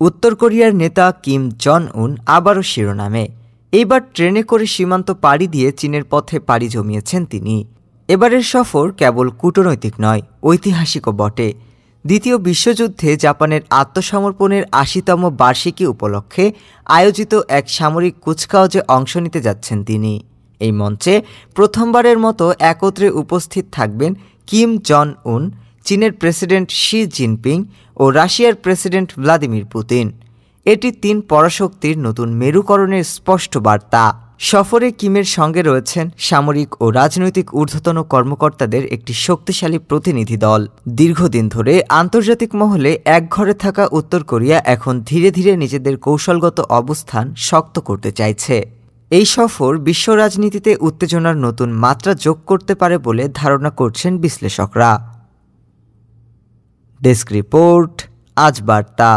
উত্তর কোরিয়ার নেতা কিম জন উন আবারও শিরোনামে। এইবার ট্রেনে করে সীমান্ত পাড়ি দিয়ে চীনের পথে পাড়ি জমিয়েছেন তিনি। এবারের সফর কেবল কূটনৈতিক নয়, ঐতিহাসিকও বটে। দ্বিতীয় বিশ্বযুদ্ধে জাপানের আত্মসমর্পণের ৮০তম বার্ষিকী উপলক্ষে আয়োজিত এক সামরিক কুচকাওয়াজে অংশ নিতে যাচ্ছেন তিনি। এই মঞ্চে প্রথমবারের মতো একত্রে উপস্থিত থাকবেন কিম জন উন, চীনের প্রেসিডেন্ট শি জিনপিং ও রাশিয়ার প্রেসিডেন্ট ভ্লাদিমির পুতিন। এটি ৩ পরাশক্তির নতুন মেরুকরণের স্পষ্ট বার্তা। সফরে কিমের সঙ্গে রয়েছেন সামরিক ও রাজনৈতিক ঊর্ধ্বতন কর্মকর্তাদের একটি শক্তিশালী প্রতিনিধি দল। দীর্ঘদিন ধরে আন্তর্জাতিক মহলে একঘরে থাকা উত্তর কোরিয়া এখন ধীরে ধীরে নিজেদের কৌশলগত অবস্থান শক্ত করতে চাইছে। এই সফর বিশ্ব রাজনীতিতে উত্তেজনার নতুন মাত্রা যোগ করতে পারে বলে ধারণা করছেন বিশ্লেষকরা। ডেস্ক রিপোর্ট, আজ বার্তা।